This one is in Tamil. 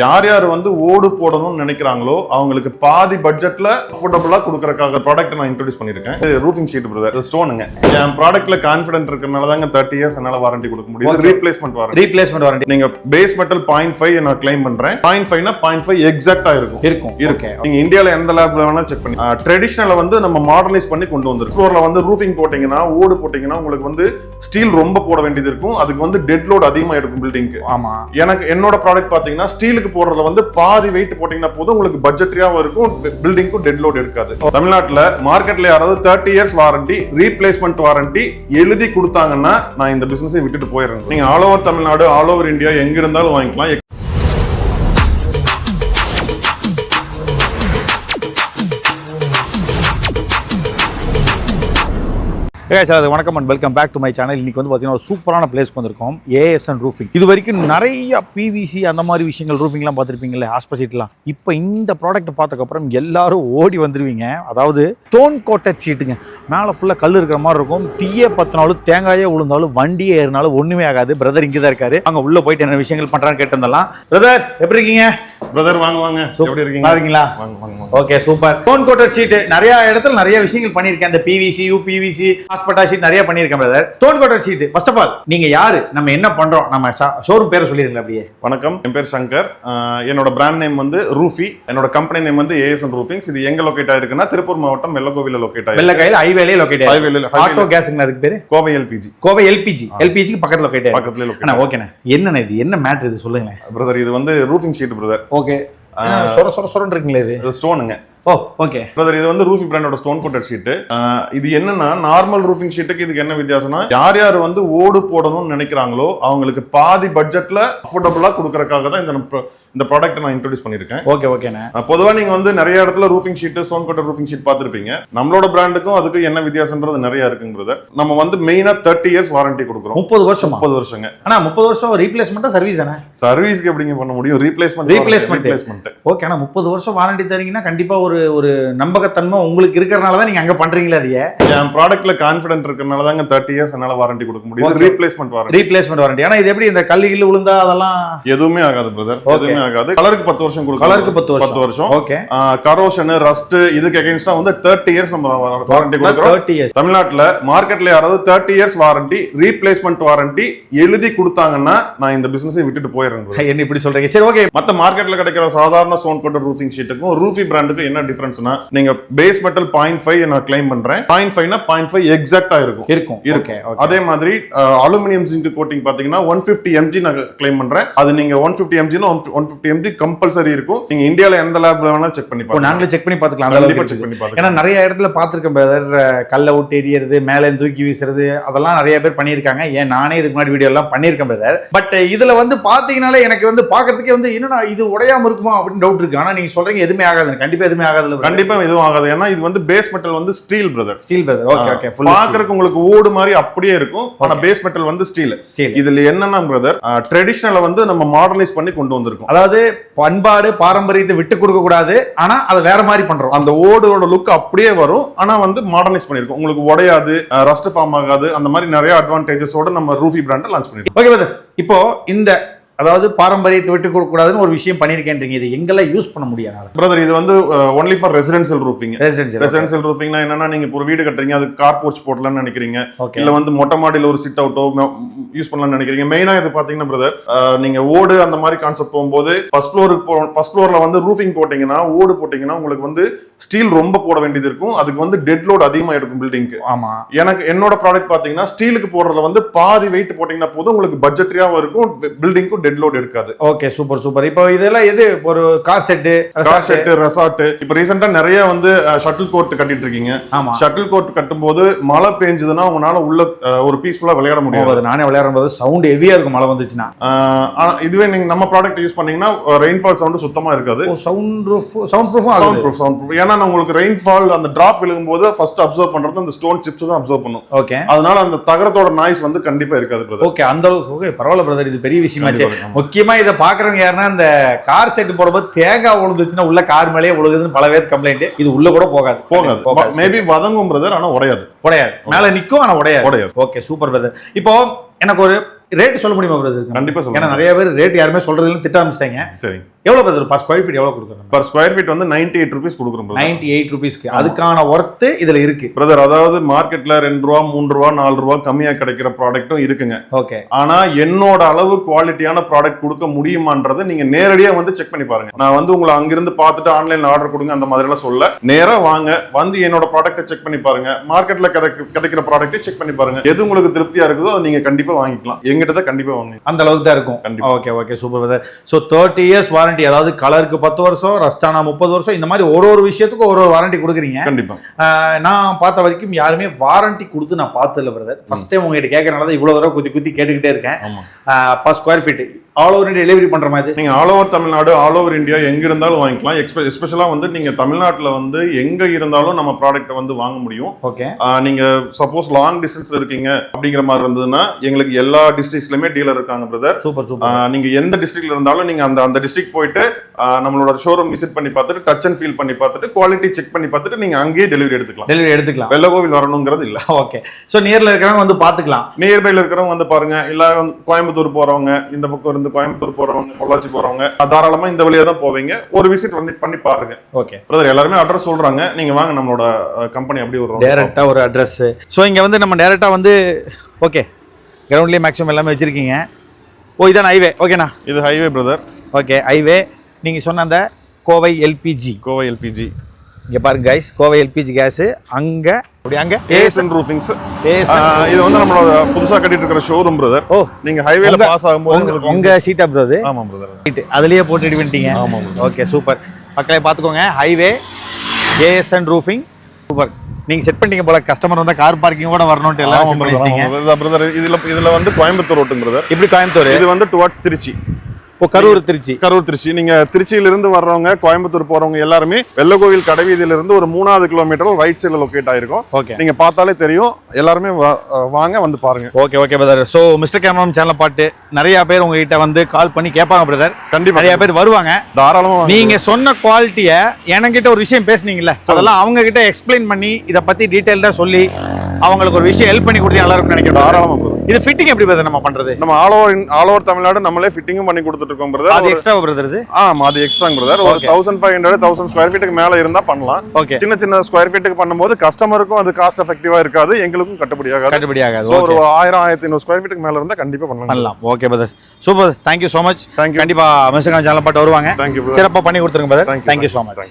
யார் யார் வந்து ஓடு போடணும்னு நினைக்கிறாங்களோ அவங்களுக்கு பாதி பட்ஜெட்ல அஃபோர்டபுளா கொடுக்கறதுக்காக ப்ராடக்ட் நான் இன்ட்ரோடியூஸ் பண்ணிருக்கேன். ரூஃபிங் ஷீட் பிரதர், ஸ்டோனுங்க. என் ப்ராடக்ட்ல கான்ஃபிடென்ட் இருக்கறனால தாங்க 30 இயர்ஸ் என்னால வாரண்டி கொடுக்க முடியும். Replacement warranty. நீங்க பேஸ் மெட்டல் 0.5 நான் கிளைம் பண்றேன். 0.5 னா 0.5 எக்ஸாக்ட்டா இருக்கும். நீங்க இந்தியால எந்த லேப்ல வேணா செக் பண்ணி ட்ரெடிஷனல வந்து நம்ம மாடர்னைஸ் பண்ணி கொண்டு வந்திருக்கோம். ஃப்ளோர்ல வந்து ரூஃபிங் போட்டீங்கன்னா, ஓடு போட்டீங்கன்னா உங்களுக்கு வந்து ஸ்டீல் ரொம்ப போட வேண்டியது இருக்கும். அதுக்கு வந்து டெட் லோட் அதிகமா இருக்கும் பில்டிங்க்கு. ஆமா, எனக்கு என்னோட ப்ராடக்ட் பாத்தீங்கன்னா ஸ்டீலுக்கு போடுறதுல வந்து பாதி வெயிட் போட்டீங்கன்னா போதும், உங்களுக்கு பட்ஜெட்ரியாவும் இருக்கும், பில்டிங்க்கும் டெட் லோட் இருக்காது. தமிழ்நாட்டுல மார்க்கெட்ல யாராவது 30 இயர்ஸ் வாரண்டி, ரீப்ளேஸ்மெண்ட் வாரண்டி எழுதி கொடுத்தாங்கன்னா நான் இந்த பிசினஸை விட்டுட்டு போயிடுறேன். நீங்க all over Tamil Nadu, all over India எங்க இருந்தாலும் வாங்கிக்கலாம். சார், வணக்கம் and welcome back to my channel. இன்னைக்கு வந்து பார்த்தீங்கன்னா ஒரு சூப்பரான பிளேஸ்க்கு வந்திருக்கோம். ASN roofing. இது வரைக்கும் நிறைய பிவிசி அந்த மாதிரி விஷயங்கள் ரூஃபிங்லாம் பார்த்துருப்பீங்களே, ஹாஸ்பிட்டலாம். இப்போ இந்த ப்ராடக்ட் பார்த்ததுக்கப்புறம் எல்லாரும் ஓடி வந்துடுவீங்க. அதாவது ஸ்டோன் கோட்டட் ஷீட்டுங்க. மேலே ஃபுல்லாக கல் இருக்கிற மாதிரி இருக்கும். தீயே பத்தினாலும் தேங்காயே விழுந்தாலும் வண்டியே ஏறினாலும் ஒன்றுமே ஆகாது. பிரதர் இங்கே தான் இருக்காரு. அங்கே உள்ளே போயிட்டு என்ன விஷயங்கள் பண்ணுறான்னு கேட்டு வந்துடலாம். பிரதர் எப்படி இருக்கீங்க? பிரதர் வாங்க வாங்க. எப்படி இருக்கீங்களா? Okay, super. Stone coated sheet நிறைய இடத்துல நிறைய விஷயங்கள் பண்ணியிருக்கேன். அந்த பிவிசி, யூபிவிசி, ஹாஸ்பிட்டா ஷீட் நிறைய பண்ணியிருக்கேன் brother. Stone coated sheet, first of all நீங்க யாரு, நம்ம என்ன பண்றோம், நம்ம ஷோரூம் பேரை சொல்லிருங்க அப்படியே. வணக்கம், என் பேர் சங்கர். என்னோட பிராண்ட் நேம் வந்து ரூஃபி. என்னோட கம்பெனி நேம் வந்து ஏஎஸ்என் ரூஃபிங்ஸ். இது எங்க லொகேட் ஆயிருக்குன்னா திருப்பூர் மாவட்டம் வெள்ளக்கோவில லொகேட் ஆயிருக்கு. வெள்ளக்காயில ஹைவேல லொகேட் ஆயிருக்கு. ஆட்டோ கேஸ்ங்க அதுக்கு பேரு. கோவை எல்பிஜி. கோவை எல்பிஜிக்கு பக்கத்துல லொகேட் ஆயிருக்கு. பக்கத்துல லொகேட். அண்ணா ஓகேண்ணா, என்னண்ணா இது, என்ன மேட்டர் இது சொல்லுங்க பிரதர். இது வந்து ரூஃபிங் ஷீட் பிரதர். ஓகே, சொர இருக்குங்களே, இது ஸ்டோனுங்க. ஓ ஓகே பிரதர், இது வந்து ரூஃபி பிராண்டோட ஸ்டோன் கோட்டட் ஷீட். இது என்னன்னா நார்மல் ரூஃபிங் ஷீட்டுக்கு இதுக்கு என்ன வித்தியாசம்னா, யார் யார் வந்து ஓடு போடணும்னு நினைக்கிறாங்களோ அவங்களுக்கு பாதி பட்ஜெட்ல அஃபோர்டபுளா கொடுக்கறதுக்காக தான் இந்த ப்ராடக்ட் நான் இன்ட்ரோடியூஸ் பண்ணிருக்கேன். ஓகே ஓகேண்ணா. பொதுவா நீங்க வந்து நிறைய இடத்துல roofing sheet, stone coated roofing sheet பார்த்திருப்பீங்க. நம்மளோட பிராண்டுக்கும் அதுக்கு என்ன வித்தியாசம்ன்றது நிறைய இருக்குங்க பிரதர். நம்ம வந்து மெயினா 30 இயர்ஸ் வாரண்டி கொடுக்குறோம். 30 வருஷம். 30 வருஷங்க. ஆனா 30 வருஷம் ரீப்ளேஸ்மெண்டா சர்வீஸ் தானே? சர்வீஸ்க்கு எப்படிங்க பண்ண முடியும்? ரீப்ளேஸ்மெண்ட். ஓகே, ஆனா 30 வருஷம் வாரண்டி தரீங்கன்னா கண்டிப்பா ஒரு நம்பகத்தன்மை உங்களுக்கு இருக்கறனால தான் நீங்க அங்க பண்றீங்களா? அது என் ப்ராடக்ட்ல கான்ஃபிடென்ட் இருக்கறனால தாங்க 30 இயர்ஸ் என்னால வாரண்டி கொடுக்க முடியும். Replacement warranty. ஆனா இது எப்படி, இந்த கல்லுகில் விழுந்தா அதெல்லாம் எதுவுமே ஆகாது பிரதர். எதுவுமே ஆகாது. கலருக்கு 10 வருஷம் கொடுக்கும். கலருக்கு 10 வருஷம். ஓகே. கரோஷன், ரஸ்ட் இதுக்கு அகைன்ஸ்டா வந்து 30 இயர்ஸ் நம்ம வாரண்டி கொடுக்கிறோம். 30 இயர்ஸ். தமிழ்நாட்டுல மார்க்கெட்ல யாராவது 30 இயர்ஸ் வாரண்டி, ரீப்ளேஸ்மெண்ட் வாரண்டி எழுதி கொடுத்தாங்கன்னா நான் இந்த பிசினஸை விட்டுட்டு போயிடுறேன். என்ன இப்படி சொல்றீங்க? சரி ஓகே. மத்த மார்க்கெட்ல கிடைக்கிற சாதாரண ஸ்டோன் கோட்டட் ரூஃபிங் ஷீட்டுக்கும் ரூஃபி பிராண்டுக்கும் என்ன டிஃபரன்ஸ்னா, நீங்க பேஸ் மெட்டல் 0.5 நான் கிளைம் பண்றேன். 0.5 னா 0.5 எக்ஸாக்ட்டா இருக்கும். அதே மாதிரி அலுமினியம் ஜிங்க் கோட்டிங் பாத்தீங்கன்னா 150 mg நான் கிளைம் பண்றேன். அது நீங்க 150 mg னா 150 mg கம்பல்சரி இருக்கும். நீங்க இந்தியால எந்த லேப்ல வேணா செக் பண்ணி பாருங்க. நாங்களே செக் பண்ணி பாத்துக்கலாம். செக் பண்ணி பாத்துக்கலாம். ஏன்னா நிறைய இடத்துல பாத்துர்க்கேன் பிரதர், கல்ல விட்டு எரியறது, மேல தூக்கி வீசுறது, அதெல்லாம் நிறைய பேர் பண்ணிருக்காங்க. ஏன் நானே இதுக்கு முன்னாடி வீடியோ எல்லாம் பண்ணிருக்கேன் பிரதர். பட் இதுல வந்து பாத்தீங்கனாலே எனக்கு வந்து பாக்குறதுக்கே வந்து என்னன்னா இது உடையாம இருக்குமா அப்படின்னு டவுட் இருக்கு. ஆனா நீங்க சொல்றீங்க எதுவுமே ஆகாது. கண்டிப்பா எதுவுமே ஆகாது. கண்டிப்பா எதுவும் ஆகாது. ஏன்னா இது வந்து பேஸ் மெட்டல் வந்து ஸ்டீல் பிரதர். Okay okay. பாக்குறதுக்கு உங்களுக்கு ஓடு மாதிரி அப்படியே இருக்கும். ஆனா பேஸ் மெட்டல் வந்து ஸ்டீல். இதுல என்னன்னா பிரதர், ட்ரெடிஷனல வந்து நம்ம மாடர்னைஸ் பண்ணி கொண்டு வந்திருக்கோம். அதாவது பண்பாடு பாரம்பரியத்தை விட்டு கொடுக்க கூடாது, ஆனா அதை வேற மாதிரி பண்றோம். அந்த ஓடோட லுக் அப்படியே வரும், ஆனா வந்து மாடர்னைஸ் பண்ணிருக்கோம். உங்களுக்கு உடையாது, ரஸ்ட் ஃபார்ம் ஆகாது. அந்த மாதிரி நிறைய அட்வான்டேஜஸோட நம்ம ரூஃபி பிராண்ட் லான்ச் பண்ணிருக்கோம். ஓகே பிரதர், இப்போ இந்த அதாவது பாரம்பரியத்தை விட்டு கொடுக்க கூடாதுன்னு ஒரு விஷயம் பண்ணிருக்கேன்றீங்க. இது எங்கெல்லாம் யூஸ் பண்ண முடியாது பிரதர்? இது வந்து only for residential roofing. Residential ரூஃபிங்னா என்னன்னா, நீங்க ஒரு வீடு கட்டுறீங்க, அது கார் போர்ச் போடலாம்னு நினைக்கிறீங்க, இல்ல வந்து மொட்டை மாடியில ஒரு சிட் அவுட்டோ யூஸ் பண்ணலாம்னு நினைக்கிறீங்க. மெயினா இது பாத்தீங்கன்னா பிரதர், நீங்க ஓடு அந்த மாதிரி கான்செப்ட் போகும்போது ஃபர்ஸ்ட் ஃப்ளோர்ல வந்து ரூஃபிங் போட்டீங்கன்னா, ஓடு போட்டீங்கன்னா உங்களுக்கு வந்து ஸ்டீல் ரொம்ப போட வேண்டியது இருக்கும். அதுக்கு வந்து டெட் லோட் அதிகமா இருக்கும் பில்டிங்க்கு. ஆமா, எனக்கு என்னோட ப்ராடக்ட் பாத்தீங்கன்னா ஸ்டீலுக்கு போடுறதுல வந்து பாதி வெயிட் போட்டீங்கன்னா போதும், உங்களுக்கு பட்ஜெட்ரியாவும் இருக்கும், பில்டிங்க்கும் டெட் லோட் இருக்காது. Okay, super super. இப்போ இதெல்லாம் எது, ஒரு கார் செட், ரெசார்ட். இப்போ ரீசெண்டா நிறைய வந்து ஷட்டில் கோர்ட் கட்டிட்டு இருக்கீங்க. ஆமா, ஷட்டில் கோர்ட் கட்டும்போது மழை பெஞ்சதுன்னா உங்களால உள்ள ஒரு பீஸ்ஃபுல்லா விளையாட முடியாது. நானே விளையாடும் போது சவுண்ட் ஹெவியா இருக்கும் மழை வந்துச்சுன்னா. இதுவே நீங்க நம்ம ப்ராடக்ட் யூஸ் பண்ணீங்கன்னா ரெயின்ஃபால் சவுண்ட் சுத்தமா இருக்காது. Sound proof. ஏன்னா உங்களுக்கு ரெயின்ஃபால் அந்த டிராப் விழுகும்போது ஃபர்ஸ்ட் அப்சர்வ் பண்றது அந்த ஸ்டோன் சிப்ஸ் தான் அப்சர்வ் பண்ணும். ஓகே, அதனால அந்த தகரத்தோட நாய்ஸ் வந்து கண்டிப்பா இருக்காது பிரதர். ஓகே, அந்த அளவுக்கு. ஓகே, பரவாயில்ல பிரதர், இது பெரிய விஷயமாச்சு. முக்கியமா இதை பாக்குறவங்க யாருன்னா, இந்த கார் செட் போடும்போது தேங்காய் விழுந்துச்சுன்னா உள்ள கார் மேலேயே விழுகுதுன்னு பல பேர் கம்ப்ளைண்ட். இது உள்ள கூட போகாது. மேபி வதங்கும் பிரதர், ஆனா உடையாது. மேல நிக்கும், ஆனா உடையாது. Okay, super brother. இப்போ எனக்கு ஒரு ரேட் சொல்ல முடியுமா பிரதர்? கண்டிப்பா சொல்லுங்க. ஏன்னா நிறைய பேர் ரேட் யாருமே சொல்றது இல்ல, திட்ட ஆரம்பிச்சிட்டாங்க. சரி. எவ்வளோ பிரதர் பர் ஸ்கொயர் ஃபீட் எவ்வளோ கொடுக்குறோம்? பர் ஸ்கொயர் ஃபீட் வந்து 98 rupees கொடுக்குறோம் brother. 98 rupeesக்கு அதுக்கான ஒர்த்து இதுல இருக்கு பிரதர். அதாவது மார்க்கெட்ல 2 ரூபா 3 ரூபா 4 ரூபா கம்மியா கிடைக்கிற ப்ராடக்ட்டும் இருக்குங்க. ஓகே. ஆனா என்னோட அளவு குவாலிட்டியான ப்ராடக்ட் கொடுக்க முடியுமான்றது நீங்க நேரடியா வந்து செக் பண்ணி பாருங்க. நான் வந்து உங்களை அங்கிருந்து பார்த்துட்டு ஆன்லைன்ல ஆர்டர் கொடுங்க அந்த மாதிரி எல்லாம் சொல்ல, நேரா வாங்க, வந்து என்னோட ப்ராடக்ட்டை செக் பண்ணி பாருங்க, மார்க்கெட்ல கிடைக்கிற ப்ராடக்ட்டை செக் பண்ணி பாருங்க. எது உங்களுக்கு திருப்தியா இருக்குதோ அதை நீங்க கண்டிப்பா வாங்கிக்கலாம். எங்கிட்ட தான் கண்டிப்பா வாங்க, அந்த அளவுக்கு தான் இருக்கும். கண்டிப்பா. Okay okay super brother. So 30 years warranty, அதாவது கலருக்கு 10 வருஷம், ரஸ்டானா 30 வருஷம், இந்த மாதிரி ஒரு விஷயத்துக்கும் ஒரு வாரண்டி கொடுக்குறீங்க. கண்டிப்பா. நான் பார்த்த வரைக்கும் யாருமே வாரண்டி கொடுத்து நான் பார்த்ததில்ல பிரதர். ஃபர்ஸ்ட் டைம் உங்ககிட்ட கேட்கறனால தான் இவ்வளவு தடவை குத்தி கேட்டுக்கிட்டே இருக்கேன். Per square feet all over India delivery பண்ற மாதிரி நீங்க all over Tamil Nadu, all over India எங்க இருந்தாலும் வாங்கிக்கலாம். எஸ்பெஷலா வந்து நீங்க தமிழ்நாட்டுல வந்து எங்க இருந்தாலும் நம்ம ப்ராடக்ட் வந்து வாங்க முடியும். ஓகே. நீங்க சப்போஸ் லாங் டிஸ்டன்ஸ்ல இருக்கீங்க அப்படிங்கிற மாதிரி இருந்ததுன்னா எங்களுக்கு எல்லா டிஸ்ட்ரிக்ட்ஸ்லயுமே டீலர் இருக்காங்க பிரதர். Super super. நீங்க எந்த டிஸ்ட்ரிக்ட்ல இருந்தாலும் நீங்க அந்த டிஸ்ட்ரிக்ட் போயிட்டு நம்மளோட ஷோரூம் விசிட் பண்ணி பார்த்துட்டு, டச் அண்ட் ஃபீல் பண்ணி பார்த்துட்டு, குவாலிட்டி செக் பண்ணி பார்த்துட்டு நீங்க அங்கேயே டெலிவரி எடுத்துக்கலாம். வெள்ளகோவில் வரணுங்கிறது இல்ல. ஓகே. சோ நியர்ல இருக்கிறவங்க வந்து பாத்துக்கலாம். நியர்பைல இருக்கிறவங்க வந்து பாருங்க. இல்ல கோயம்புத்தூர் போறவங்க, இந்த பக்கம் இருந்து கோயம்புத்தூர் போறவங்க, பொள்ளாச்சி போறவங்க தாராளமா இந்த வழியா தான் போவீங்க. ஒரு விசிட் பண்ணி பாருங்க. Okay brother. எல்லாருமே அட்ரஸ் சொல்றாங்க, நீங்க வாங்க நம்மளோட கம்பெனி அப்படி ஒரு டைரக்டா ஒரு அட்ரஸ். சோ இங்க வந்து நம்ம டைரக்டா வந்து ஓகே கிரவுண்ட்லயே மேக்ஸிமம் எல்லாமே வச்சிருக்கீங்க. ஓ இதான் ஹைவே. ஓகேண்ணா, இது ஹைவே பிரதர். Okay highway. நீங்க சொன்ன அந்த கோவை எல்பிஜி இங்க பாருங்க கைஸ், கோவை எல்பிஜி கேஸ் அங்க அப்படி அங்க ஏஎஸ்என் ரூஃபிங்ஸ். இது வந்து நம்மளோட புதுசா கட்டிட்டு இருக்கிற ஷோரூம் பிரதர். ஓ நீங்க ஹைவேல பாஸ் ஆகும்போது உங்க சீட்டா பிரதர்? ஆமா பிரதர். அதுலயே போட்டு ரெடி பண்ணிட்டீங்க. ஆமா. Okay super. மக்களே பாத்துக்கோங்க, ஹைவே ஏஎஸ்என் ரூஃபிங். சூப்பர். நீங்க செட் பண்ணீங்க போல, கஸ்டமர் வந்தா கார் பார்க்கிங் கூட வரணும்னு எல்லாம் செட் பண்ணிட்டீங்க பிரதர். இதுல வந்து கோயம்புத்தூர் ரோட்டுங்க பிரதர். இப்படி கோயம்புத்தூர், இது வந்து டுவர்ட்ஸ் திருச்சி. ஓ கரூர் திருச்சி. நீங்க திருச்சியில இருந்து வர்றவங்க, கோயம்புத்தூர் போறவங்க எல்லாருமே வெள்ளகோவில் கடைவீதியில இருந்து ஒரு 3வது கிலோமீட்டர் ரைட் சைடுல லொகேட் ஆயிருக்கும். ஓகே. நீங்க பார்த்தாலே தெரியும். எல்லாருமே வாங்க, வந்து பாருங்க. Okay okay brother. So mister cameraman சேனலை பாட்டு நிறைய பேர் உங்ககிட்ட வந்து கால் பண்ணி கேட்பாங்க பிரதர். கண்டிப்பா நிறைய பேர் வருவாங்க. தாராளமா நீங்க சொன்ன குவாலிட்டிய என்கிட்ட ஒரு விஷயம் பேசுனீங்கல்ல, அதெல்லாம் அவங்க கிட்ட எக்ஸ்பிளைன் பண்ணி இத பத்தி டீடைலா சொல்லி அவங்களுக்கு ஒரு விஷயம் ஹெல்ப் பண்ணி கொடுத்தீங்க நல்லா இருக்கும்னு நினைக்கிறேன். தாராளமா. இது ஃபிட்டிங் எப்படி பிரதர் நம்ம பண்றது? நம்ம ஆல் ஓவர் தமிழ்நாடு நம்மளே ஃபிட்டிங்கும் பண்ணி கொடுத்துட்டு இருக்கோம் பிரதர். அது எக்ஸ்ட்ரா பிரதர்? இது ஆமா, அது எக்ஸ்ட்ரா பிரதர். ஒரு 1500 1000 ஸ்கொயர் ஃபீட்டுக்கு மேல இருந்தா பண்ணலாம். ஓகே. சின்ன ஸ்கொயர் ஃபீட்டுக்கு பண்ணும்போது கஸ்டமருக்கும் அது காஸ்ட் எஃபெக்டிவா இருக்காது, எங்களுக்கும் கட்டுப்படியாகாது. ஒரு 1000 1500 ஸ்கொயர் ஃபீட்டுக்கு மேல இருந்தா கண்டிப்பா பண்ணலாம். Okay brother. Super. Thank you so much. கண்டிப்பா மிஸ்டர் கேமரா சேனல் பாட்டு வருவாங்க. Thank you. சிறப்பா பண்ணி கொடுத்துருங்க brother. Thank you so much.